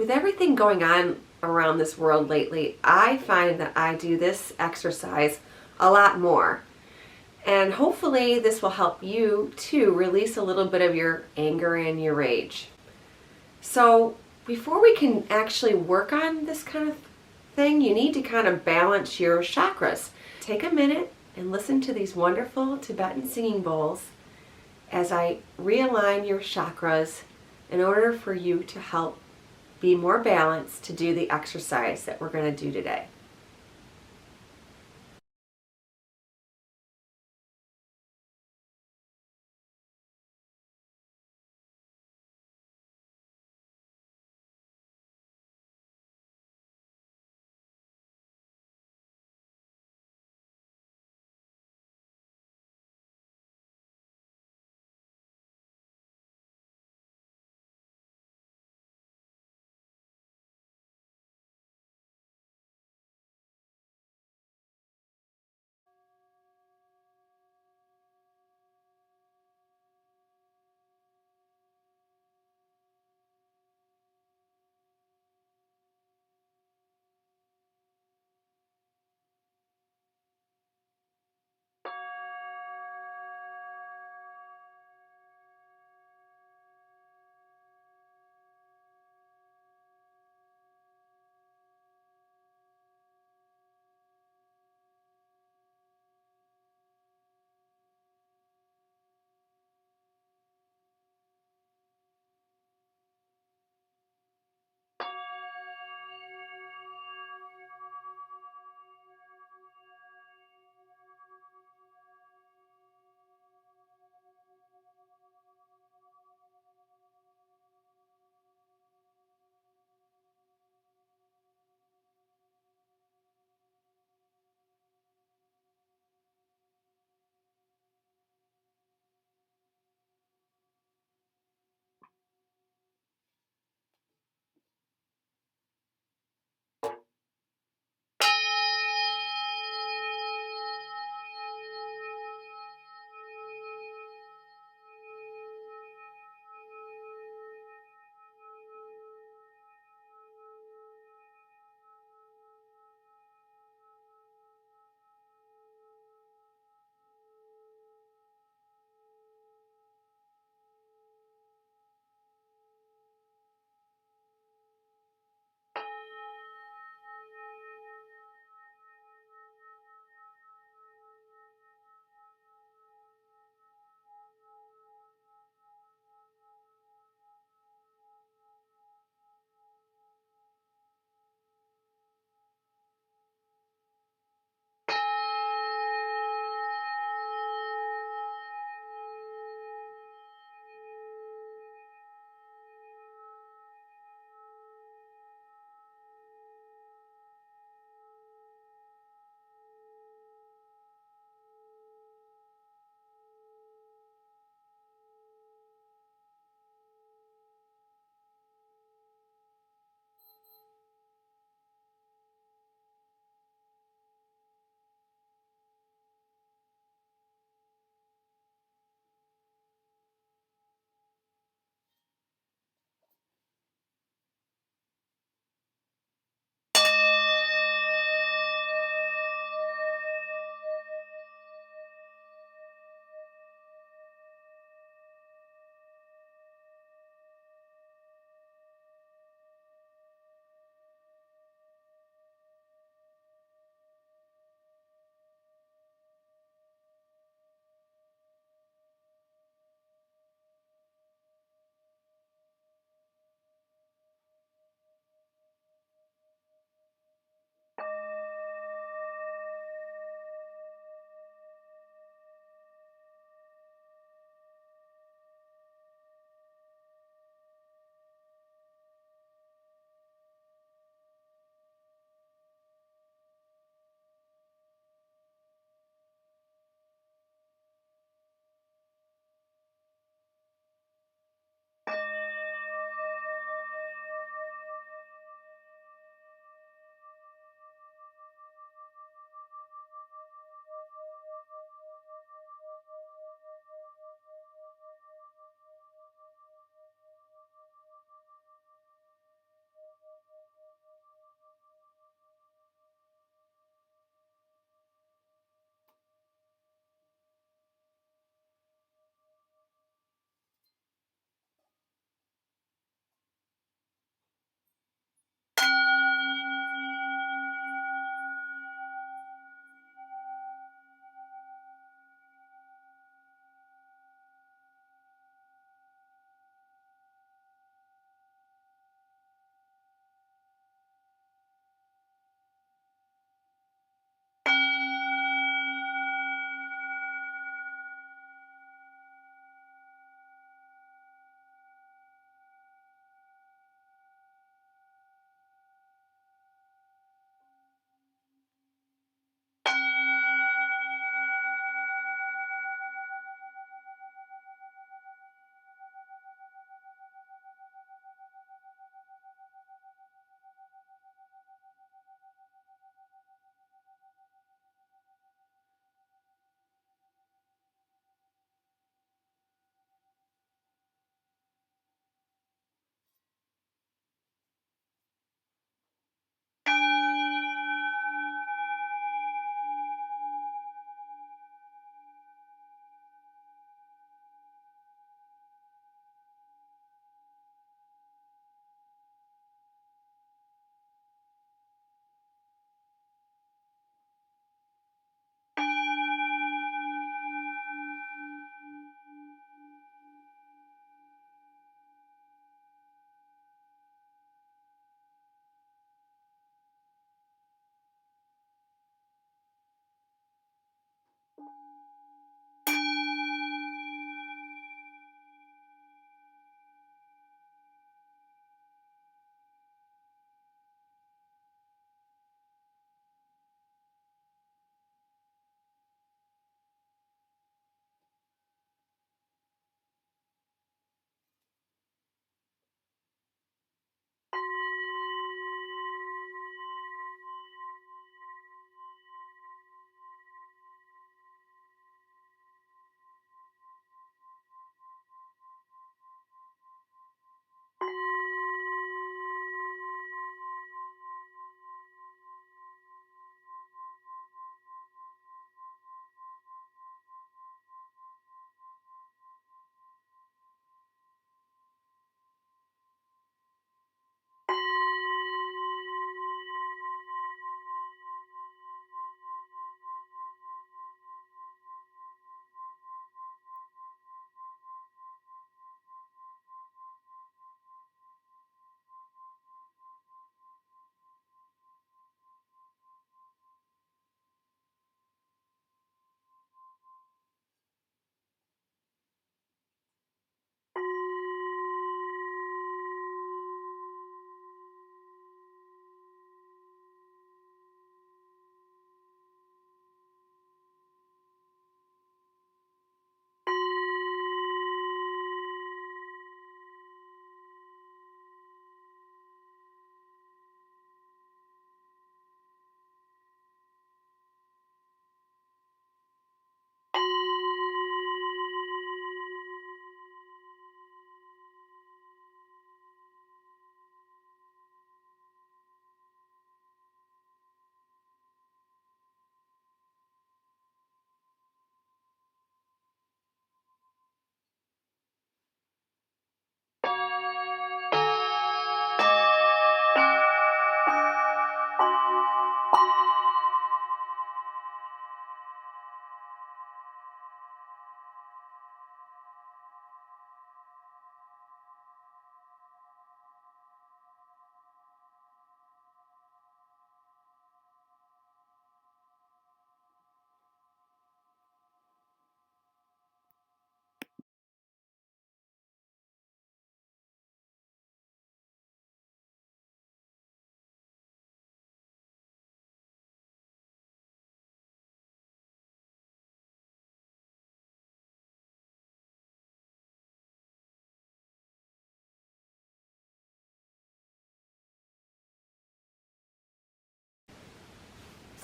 With everything going on around this world lately, I find that I do this exercise a lot more. And hopefully this will help you to release a little bit of your anger and your rage. So before we can actually work on this kind of thing, you need to kind of balance your chakras. Take a minute and listen to these wonderful Tibetan singing bowls as I realign your chakras in order for you to help be more balanced to do the exercise that we're going to do today.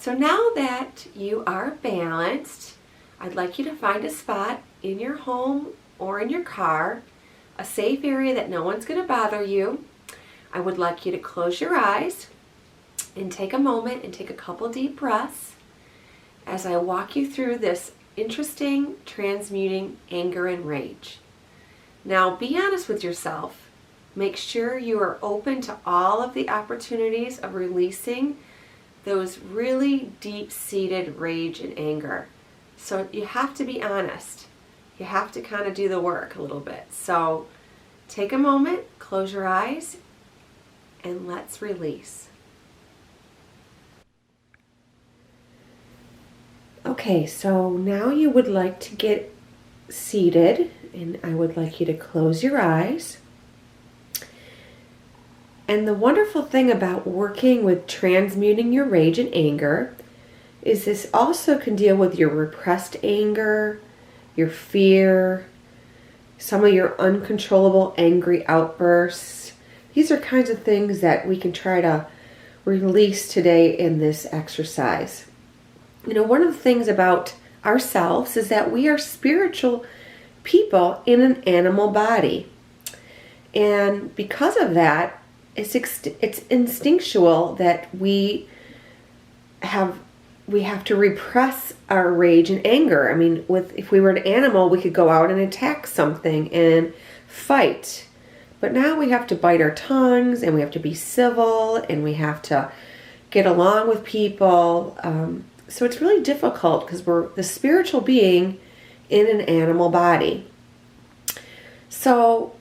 So now that you are balanced, I'd like you to find a spot in your home or in your car, a safe area that no one's going to bother you. I would like you to close your eyes and take a moment and take a couple deep breaths as I walk you through this interesting transmuting anger and rage. Now be honest with yourself. Make sure you are open to all of the opportunities of releasing those really deep-seated rage and anger. So you have to be honest. You have to kind of do the work a little bit. So take a moment, close your eyes, and let's release. Okay, so now you would like to get seated, and I would like you to close your eyes. And the wonderful thing about working with transmuting your rage and anger is this also can deal with your repressed anger, your fear, some of your uncontrollable angry outbursts. These are kinds of things that we can try to release today in this exercise. You know, one of the things about ourselves is that we are spiritual people in an animal body. And because of that, it's instinctual that we have to repress our rage and anger. I mean, if we were an animal, we could go out and attack something and fight. But now we have to bite our tongues, and we have to be civil, and we have to get along with people. So it's really difficult because we're the spiritual being in an animal body. So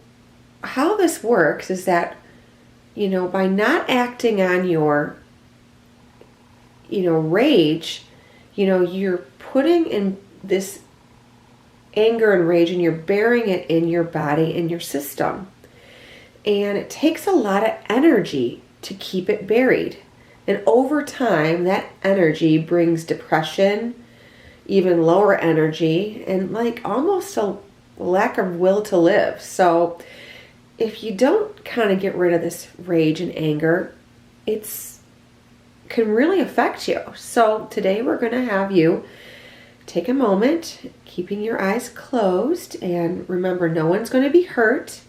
how this works is that, you know, by not acting on your, rage, you're putting in this anger and rage and you're burying it in your body, in your system. And it takes a lot of energy to keep it buried. And over time, that energy brings depression, even lower energy, and like almost a lack of will to live. So if you don't kind of get rid of this rage and anger, it can really affect you. So today we're going to have you take a moment, keeping your eyes closed, and remember, no one's going to be hurt.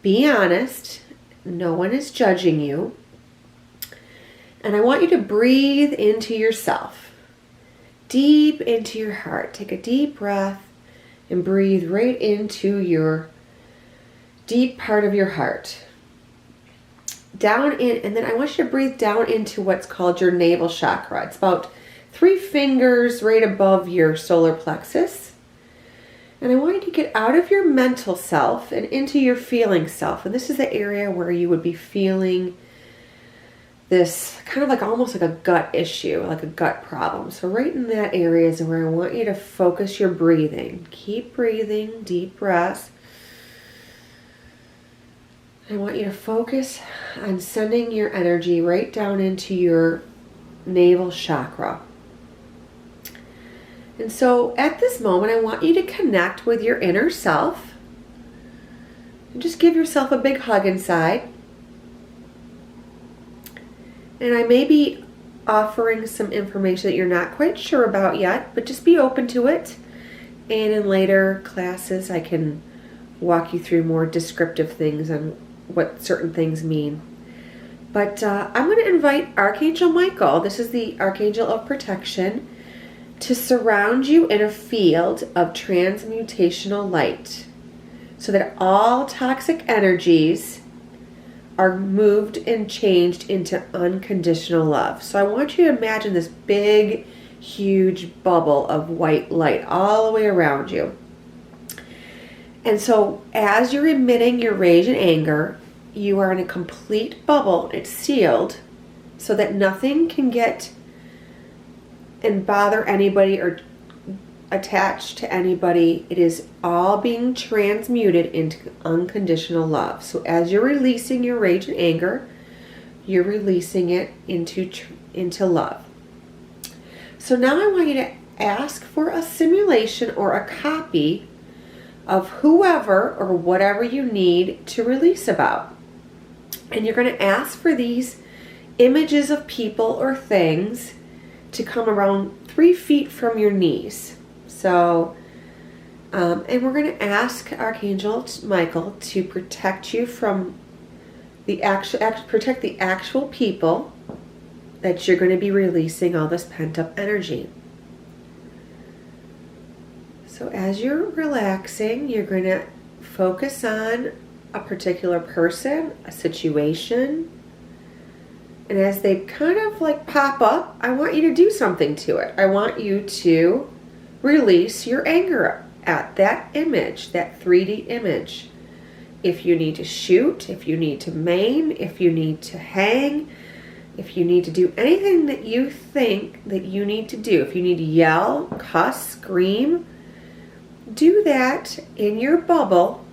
Be honest. No one is judging you. And I want you to breathe into yourself, deep into your heart. Take a deep breath and breathe right into your deep part of your heart. Down in, and then I want you to breathe down into what's called your navel chakra. It's about 3 fingers right above your solar plexus. And I want you to get out of your mental self and into your feeling self. And this is the area where you would be feeling this kind of like almost like a gut issue, like a gut problem. So right in that area is where I want you to focus your breathing. Keep breathing, deep breaths. I want you to focus on sending your energy right down into your navel chakra. And so at this moment, I want you to connect with your inner self. And just give yourself a big hug inside. And I may be offering some information that you're not quite sure about yet, but just be open to it. And in later classes, I can walk you through more descriptive things on what certain things mean. But I'm going to invite Archangel Michael, this is the Archangel of Protection, to surround you in a field of transmutational light so that all toxic energies are moved and changed into unconditional love. So I want you to imagine this big, huge bubble of white light all the way around you. And so as you're emitting your rage and anger, you are in a complete bubble. It's sealed so that nothing can get and bother anybody or attach to anybody. It is all being transmuted into unconditional love. So as you're releasing your rage and anger, you're releasing it into love. So now I want you to ask for a simulation or a copy of whoever or whatever you need to release about. And you're going to ask for these images of people or things to come around 3 feet from your knees. So, and we're going to ask Archangel Michael to protect you from protect the actual people that you're going to be releasing all this pent-up energy. So as you're relaxing, you're going to focus on a particular person, a situation, and as they kind of like pop up, I want you to do something to it. I want you to release your anger at that image, that 3D image. If you need to shoot, if you need to maim, if you need to hang, if you need to do anything that you think that you need to do, if you need to yell, cuss, scream, do that in your bubble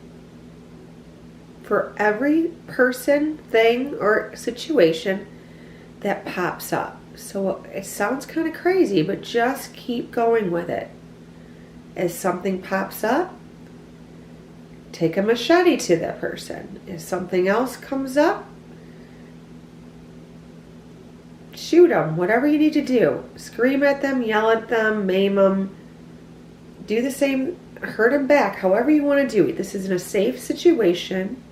for every person, thing, or situation that pops up. So it sounds kind of crazy, but just keep going with it. As something pops up, take a machete to that person. If something else comes up, shoot them, whatever you need to do. Scream at them, yell at them, maim them. Do the same, hurt them back, however you want to do it. This is in a safe situation.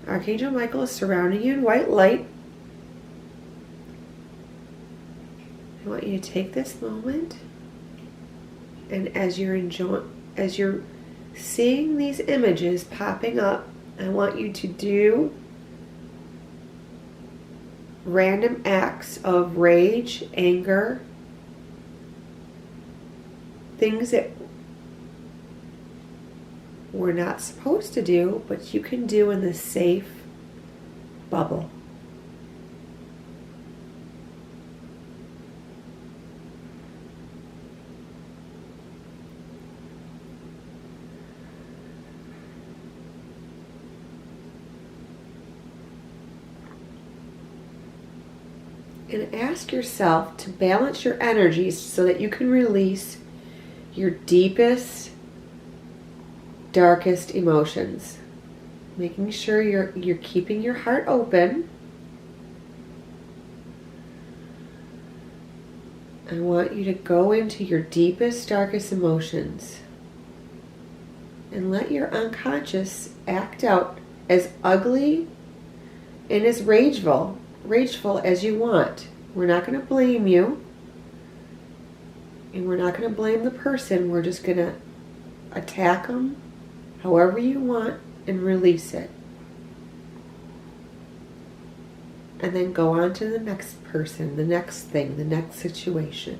Archangel Michael is surrounding you in white light. I want you to take this moment, and as you're seeing these images popping up, I want you to do random acts of rage, anger, things that we're not supposed to do, but you can do in the safe bubble. And ask yourself to balance your energies so that you can release your deepest, darkest emotions. Making sure you're keeping your heart open. I want you to go into your deepest, darkest emotions and let your unconscious act out as ugly and as rageful as you want. We're not going to blame you, and we're not going to blame the person. We're just going to attack them however you want and release it. And then go on to the next person, the next thing, the next situation.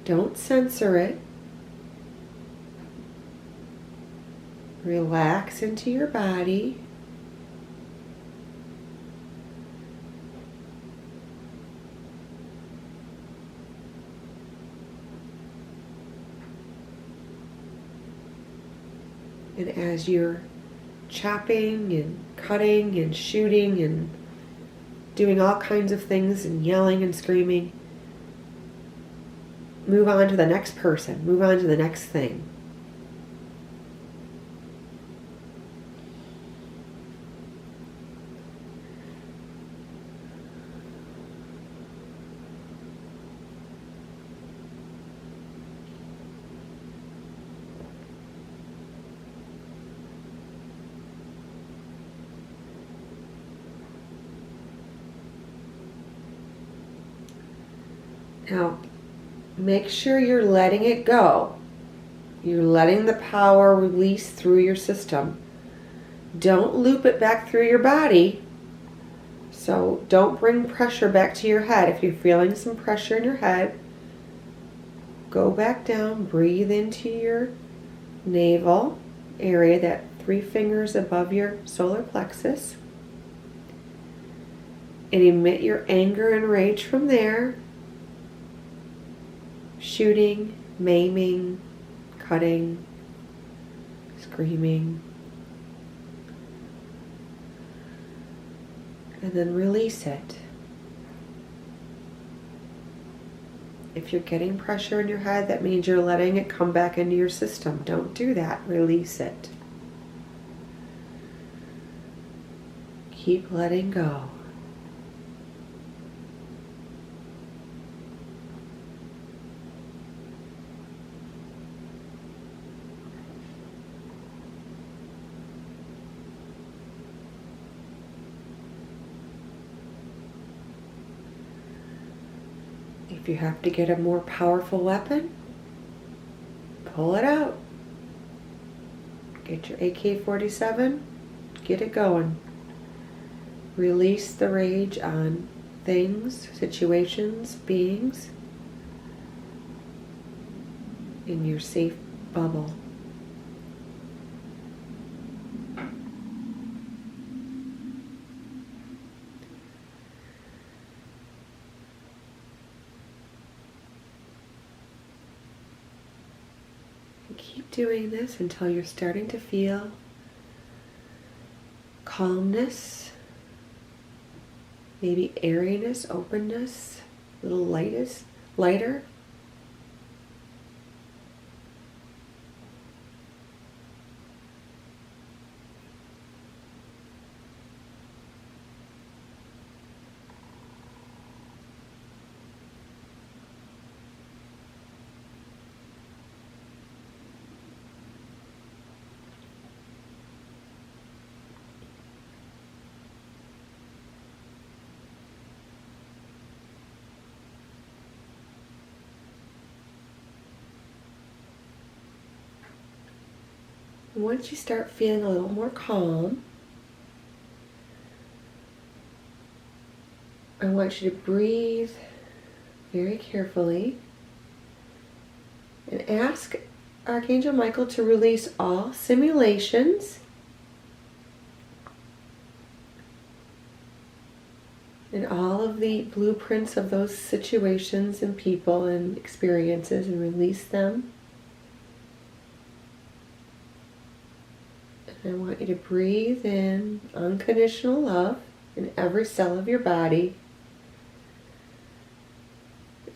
Don't censor it. Relax into your body. And as you're chopping and cutting and shooting and doing all kinds of things and yelling and screaming, move on to the next person, move on to the next thing. Now, make sure you're letting it go. You're letting the power release through your system. Don't loop it back through your body. So don't bring pressure back to your head. If you're feeling some pressure in your head, go back down, breathe into your navel area, that 3 fingers above your solar plexus, and emit your anger and rage from there. Shooting, maiming, cutting, screaming. And then release it. If you're getting pressure in your head, that means you're letting it come back into your system. Don't do that. Release it. keep letting go. If you have to get a more powerful weapon, pull it out. Get your AK-47, get it going. Release the rage on things, situations, beings in your safe bubble. Keep doing this until you're starting to feel calmness, maybe airiness, openness, a little lighter. Once you start feeling a little more calm, I want you to breathe very carefully and ask Archangel Michael to release all simulations and all of the blueprints of those situations and people and experiences, and release them. I want you to breathe in unconditional love in every cell of your body.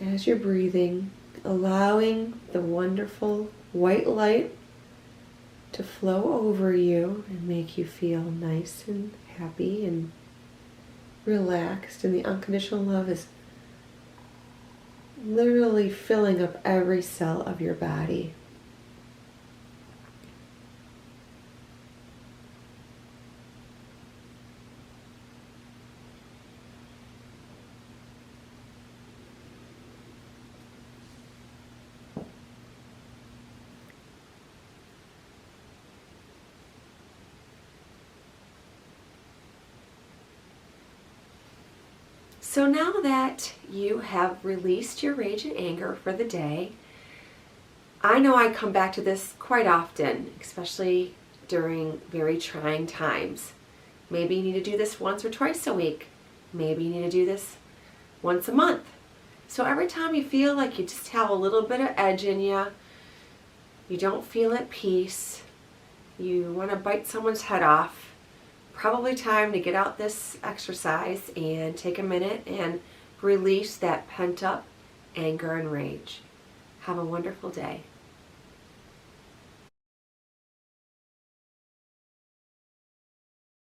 As you're breathing, allowing the wonderful white light to flow over you and make you feel nice and happy and relaxed. And the unconditional love is literally filling up every cell of your body. So now that you have released your rage and anger for the day, I know I come back to this quite often, especially during very trying times. Maybe you need to do this once or twice a week. Maybe you need to do this once a month. So every time you feel like you just have a little bit of edge in you, you don't feel at peace, you want to bite someone's head off, probably time to get out this exercise and take a minute and release that pent up anger and rage. Have a wonderful day.